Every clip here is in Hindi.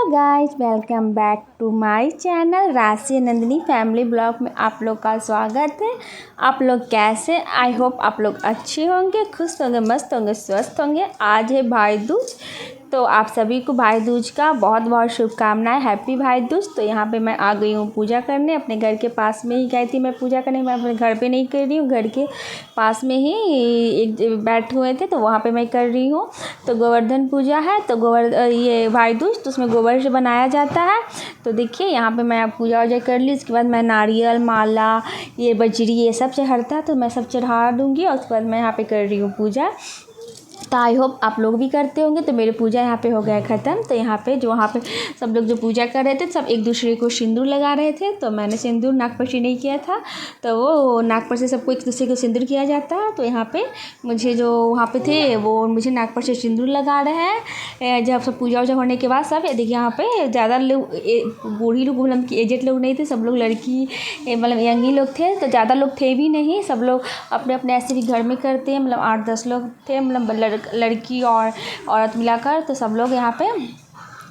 Guys, welcome back to my channel Rashi Nandini family blog में आप लोग का स्वागत है। आप लोग कैसे? आई होप आप लोग अच्छे होंगे, खुश होंगे, मस्त होंगे, स्वस्थ होंगे। आज है भाई दूज, तो आप सभी को भाई दूज का बहुत बहुत शुभकामनाएं। हैप्पी भाई दूज। तो यहाँ पे मैं आ गई हूँ पूजा करने। अपने घर के पास में ही गई थी मैं पूजा करने। मैं अपने घर पे नहीं कर रही हूँ, घर के पास में ही एक बैठे हुए थे तो वहाँ पे मैं कर रही हूँ। तो गोवर्धन पूजा है, तो ये भाई दूज, तो उसमें गोबर से बनाया जाता है। तो देखिए यहाँ पे मैं पूजा वूजा कर ली। उसके बाद मैं नारियल, माला, ये बजरी, ये सब चढ़ता है तो मैं सब चढ़ा दूँगी। और उसके बाद मैं यहाँ पे कर रही हूँ पूजा। तो आई होप आप लोग भी करते होंगे। तो मेरी पूजा यहाँ पे हो गया ख़त्म। तो यहाँ पे वहाँ पे सब लोग जो पूजा कर रहे थे सब एक दूसरे को सिंदूर लगा रहे थे। तो मैंने सिंदूर नागपंचमी नहीं किया था, तो वो नागपंचमी सबको एक दूसरे को सिंदूर किया जाता है। तो यहाँ पे मुझे जो वहाँ पे थे वो मुझे नागपंचमी सिंदूर लगा रहे हैं। जब सब पूजा वूजा होने के बाद सब देखिए यहाँ पे ज़्यादा लोग बूढ़ी लोग, मतलब एजेड लोग नहीं थे, सब लोग लड़की मतलब यंग ही लोग थे। तो ज़्यादा लोग थे भी नहीं, सब लोग अपने अपने ऐसे भी घर में करते हैं। मतलब 8-10 लोग थे, मतलब लड़की और औरत मिलाकर। तो सब लोग यहाँ पे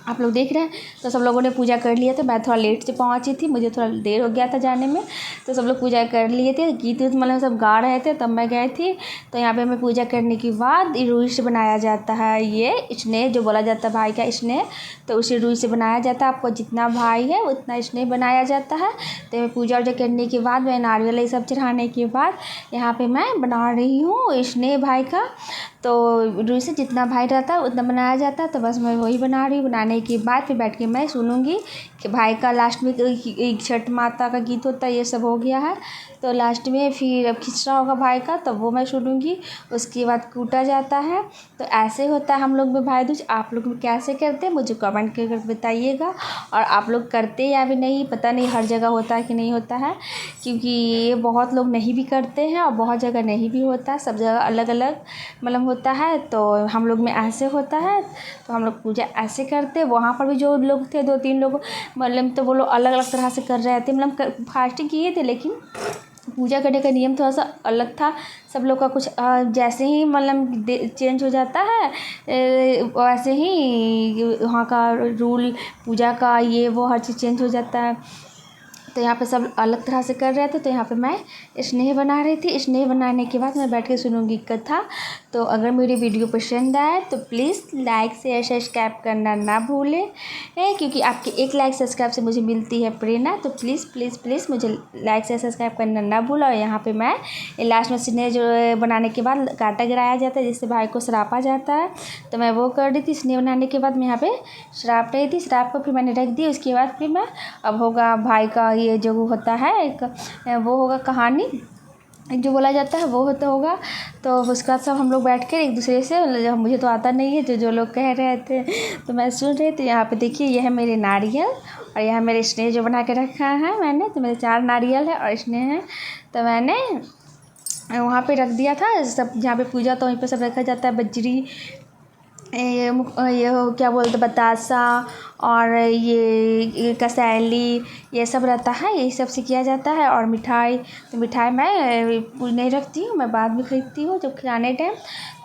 आप लोग देख रहे हैं। तो सब लोगों ने पूजा कर लिया था। मैं थोड़ा लेट से पहुंची थी, मुझे थोड़ा देर हो गया था जाने में। तो सब लोग पूजा कर लिए थे, गीत वीत मतलब सब गा रहे थे, तब मैं गई थी। तो यहाँ पे हमें पूजा करने के बाद रुई से बनाया जाता है ये स्नेह, जो बोला जाता है भाई का स्नेह। तो उसी रुई से बनाया जाता है। आपको जितना भाई है उतना स्नेह बनाया जाता है। तो मैं पूजा वूजा करने के बाद, मैं नारियल ये सब चढ़ाने के बाद यहाँ पर मैं बना रही हूँ स्नेह भाई का। तो रुई से जितना भाई रहता है उतना बनाया जाता है। तो बस मैं वही बना रही हूँ। बनाने के बाद फिर बैठ के मैं सुनूंगी कि भाई का लास्ट में एक छठ माता का गीत होता है, ये सब हो गया है। तो लास्ट में फिर अब खिचड़ा होगा भाई का, तब वो मैं सुनूंगी। उसके बाद कूटा जाता है। तो ऐसे होता है हम लोग में भाई दूज। आप लोग में कैसे करते हैं मुझे कमेंट करके बताइएगा। और आप लोग करते या भी नहीं, पता नहीं हर जगह होता है कि नहीं होता है, क्योंकि ये बहुत लोग नहीं भी करते हैं और बहुत जगह नहीं भी होता है। सब जगह अलग अलग मतलब होता है। तो हम लोग में ऐसे होता है। तो हम लोग पूजा ऐसे करते। वहाँ पर भी जो लोग थे 2-3 लोग, मतलब तो वो लोग अलग अलग तरह से कर रहे थे। मतलब फास्टिंग किए थे, लेकिन पूजा करने का नियम थोड़ा सा अलग था। सब लोग का कुछ जैसे ही मतलब चेंज हो जाता है, वैसे ही वहाँ का रूल, पूजा का ये वो हर चीज़ चेंज हो जाता है। तो यहाँ पे सब अलग तरह से कर रहे थे। तो यहाँ पे मैं स्नेह बना रही थी। स्नेह बनाने के बाद मैं बैठ के सुनूंगी कथा। तो अगर मेरी वीडियो पसंद आए तो प्लीज़ लाइक शेयर सब्सक्राइब करना ना भूलें, क्योंकि आपके एक लाइक सब्सक्राइब से मुझे मिलती है प्रेरणा। तो प्लीज़ प्लीज़ प्लीज़ मुझे लाइक शेयर सब्सक्राइब करना ना भूलें। और यहाँ पे मैं लास्ट में स्नेह जो बनाने के बाद कांटा गिराया जाता है, जिससे भाई को श्रापा जाता है। तो मैं वो कर रही थी। स्नेह बनाने के बाद मैं यहाँ पे श्राप रही थी। श्राप को फिर मैंने रख दी। उसके बाद फिर मैं अब होगा भाई का ये जो होता है एक, वो होगा कहानी जो बोला जाता है, वो होगा। तो उसका सब हम लोग बैठ कर एक दूसरे से, मुझे तो आता नहीं है, जो लोग कह रहे थे तो मैं सुन रही थी। यहाँ पे देखिए ये है मेरे नारियल, और यह मेरे स्नेह जो बना के रखा है मैंने। तो मेरे 4 नारियल है और स्नेह है। तो मैंने वहाँ पे रख दिया था सब। जहाँ पे पूजा तो वहीं पे सब रखा जाता है। बजरी, ये क्या बोलते बतासा, और ये कसैली, ये सब रहता है। यही सब से किया जाता है। और मिठाई, तो मिठाई मैं नहीं रखती हूँ, मैं बाद में खरीदती हूँ जब खिलाने टाइम।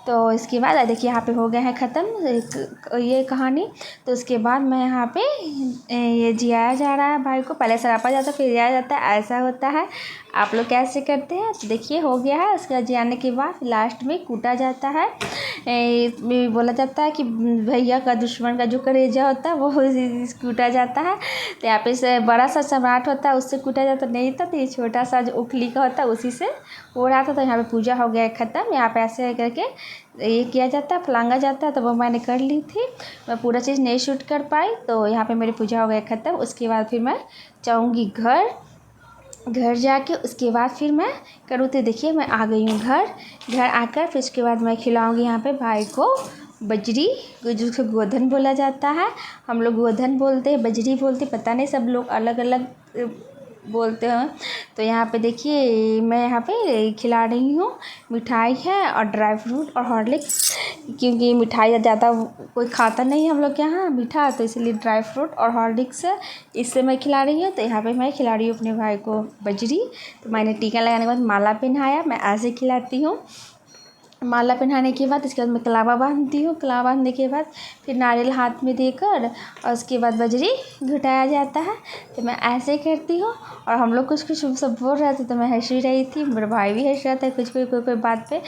तो इसके बाद देखिए यहाँ पे हो गया है ख़त्म ये कहानी। तो उसके बाद मैं यहाँ पे ये जियाया जा रहा है भाई को। पहले सरापा जाता है फिर जियाया जाता है, ऐसा होता है। आप लोग कैसे करते हैं? तो देखिए हो गया है। उसके बाद जियाने के बाद लास्ट में कूटा जाता है। बोला जाता है कि भैया का दुश्मन का जो कलेजा होता है वो कूटा जाता है। तो यहाँ पे से बड़ा सा सम्राट होता है उससे कूटा जाता नहीं था। तो ये छोटा सा जो उखली का होता है उसी से हो रहा था। तो यहाँ पे पूजा हो गया ख़त्म। यहाँ पे ऐसे करके ये किया जाता है, फलांगा जाता है। तो वो मैंने कर ली थी। मैं पूरा चीज़ नहीं शूट कर पाई। तो यहाँ पे मेरी पूजा हो गया ख़त्म। उसके बाद फिर मैं जाऊँगी घर जाके। उसके बाद फिर मैं करूँ। तो देखिए मैं आ गई हूँ घर आकर। फिर उसके बाद मैं खिलाऊँगी यहाँ पे भाई को बजरी, जिसको गोधन बोला जाता है। हम लोग गोधन बोलते हैं, बजरी बोलते, पता नहीं सब लोग अलग अलग बोलते हैं। तो यहाँ पे देखिए मैं यहाँ पे खिला रही हूँ। मिठाई है और ड्राई फ्रूट और हॉर्लिक्स, क्योंकि मिठाई ज़्यादा कोई खाता नहीं है हम लोग के यहाँ मीठा, तो इसलिए ड्राई फ्रूट और हॉर्लिक्स है, इससे मैं खिला रही हूँ। तो यहाँ पे मैं खिला रही हूँ अपने भाई को बजरी। तो मैंने टीका लगाने के बाद माला पहनाया। मैं ऐसे खिलाती हूँ। माला पहनाने के बाद इसके बाद मैं कलावा बांधती हूँ। कलावा बांधने के बाद फिर नारियल हाथ में देकर और उसके बाद बजरी घुटाया जाता है। तो मैं ऐसे करती हूँ और हम लोग कुछ कुछ सब बोल रहे थे तो मैं हंस ही रही थी, मेरा भाई भी हंस रहा था कुछ कोई बात पे।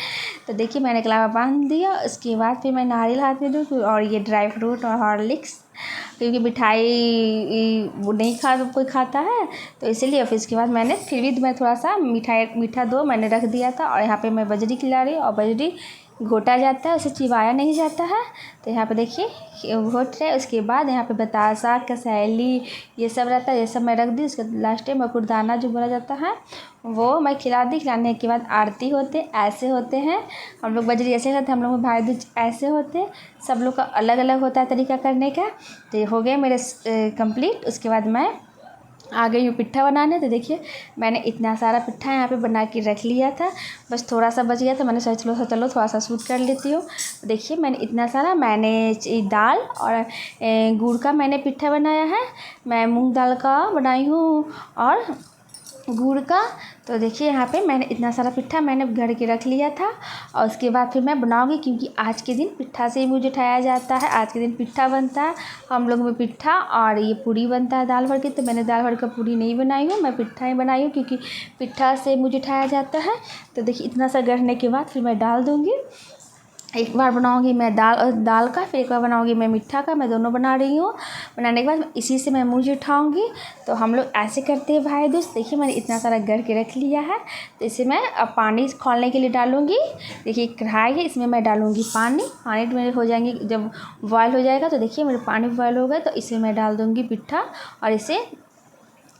तो देखिए मैंने कलावा बांध दिया। उसके बाद फिर मैं नारियल हाथ में दूँ और ये ड्राई फ्रूट और हॉर्लिक्स, क्योंकि मिठाई वो नहीं कोई खाता है तो इसीलिए। फिर इसके बाद मैंने फिर भी मैं थोड़ा सा मीठा दो मैंने रख दिया था। और यहाँ पे मैं बजरी खिला रही हूँ और बजरी घोटा जाता है, उसे चिबाया नहीं जाता है। तो यहाँ पे देखिए घोट रहे। उसके बाद यहाँ पे बतासा, कसैली ये सब रहता है, ये सब मैं रख दी। उसके लास्ट में मकुरदाना जो बोला जाता है वो मैं खिला दी। खिलाने के बाद आरती होते ऐसे होते हैं हम लोग, बजरी ऐसे करते हैं हम लोग, भाई दूज ऐसे होते हैं। सब लोग का अलग अलग होता है तरीका करने का। तो ये हो गए मेरे कंप्लीट। उसके बाद मैं आ गई हूँ पिट्ठा बनाने। तो देखिए मैंने इतना सारा पिट्ठा यहाँ पे बना के रख लिया था, बस थोड़ा सा बच गया था। मैंने सोचा चलो थोड़ा सा शूट कर लेती हूँ। देखिए मैंने इतना सारा, मैंने दाल और गुड़ का मैंने पिट्ठा बनाया है। मैं मूंग दाल का बनाई हूँ और गुड़ का। तो देखिए यहाँ पे मैंने इतना सारा पिट्ठा मैंने घर के रख लिया था। और उसके बाद फिर मैं बनाऊँगी, क्योंकि आज के दिन पिट्ठा से ही मुझे उठाया जाता है। आज के दिन पिट्ठा बनता है हम लोग में, पिट्ठा और ये पूरी बनता है दाल भर के। तो मैंने दाल भर का पूरी नहीं बनाई हूँ, मैं पिट्ठा ही बनाई हूँ, क्योंकि पिट्ठा से मुझे उठाया जाता है। तो देखिए इतना सा गढ़ने के बाद फिर मैं डाल दूँगी। एक बार बनाऊंगी मैं दाल का, फिर एक बार बनाऊंगी मैं मीठा का। मैं दोनों बना रही हूँ। बनाने के बाद इसी से मैं मुँह उठाऊंगी। तो हम लोग ऐसे करते हैं भाई दोस्त। देखिए मैंने इतना सारा गढ़ के रख लिया है। तो इसे मैं अब पानी खौलने के लिए डालूंगी। देखिए कढ़ाई है, इसमें मैं डालूंगी पानी मेरे हो जाएंगे। जब बॉयल हो जाएगा तो देखिए मेरे पानी बॉयल हो गया, तो इसे मैं डाल दूँगी पिट्ठा और इसे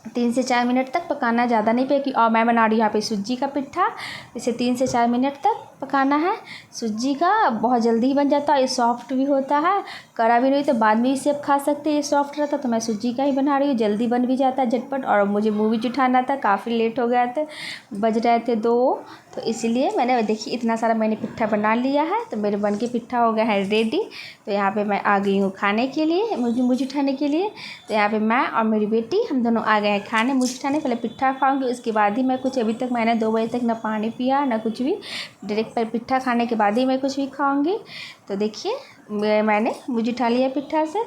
3 से 4 मिनट तक पकाना, ज़्यादा नहीं पे। और मैं बना रही हूँ यहाँ पे सूजी का पिट्ठा। इसे 3 से 4 मिनट तक पकाना है। सूजी का बहुत जल्दी ही बन जाता है, ये सॉफ्ट भी होता है, कड़ा भी नहीं, तो बाद में इसे आप खा सकते हैं। ये सॉफ्ट रहता तो मैं सूजी का ही बना रही हूँ, जल्दी बन भी जाता है झटपट। और मुझे मूवी उठाना था, काफ़ी लेट हो गया था, बज रहे थे 2। तो इसलिए मैंने देखिए इतना सारा मैंने पिट्ठा बना लिया है। तो मेरे बन के पिट्ठा हो गया है रेडी। तो यहाँ पे मैं आ गई हूँ खाने के लिए, मुझे उठाने के लिए। तो यहाँ पे मैं और मेरी बेटी हम दोनों आ गए हैं खाने, मुझे उठाने। पहले पिट्ठा खाऊंगी, उसके बाद ही मैं कुछ, अभी तक मैंने 2 बजे तक ना पानी पिया ना कुछ भी, डायरेक्ट पर पिट्ठा खाने के बाद ही मैं कुछ भी खाऊंगी। तो देखिए मैंने मुझे उठा लिया पिट्ठा से।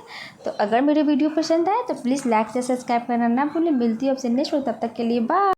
तो अगर मेरी वीडियो पसंद आए तो प्लीज़ लाइक से सब्सक्राइब करना ना भूलें। मिलती हूँ आपसे नेक्स्ट, तब तक के लिए बाय।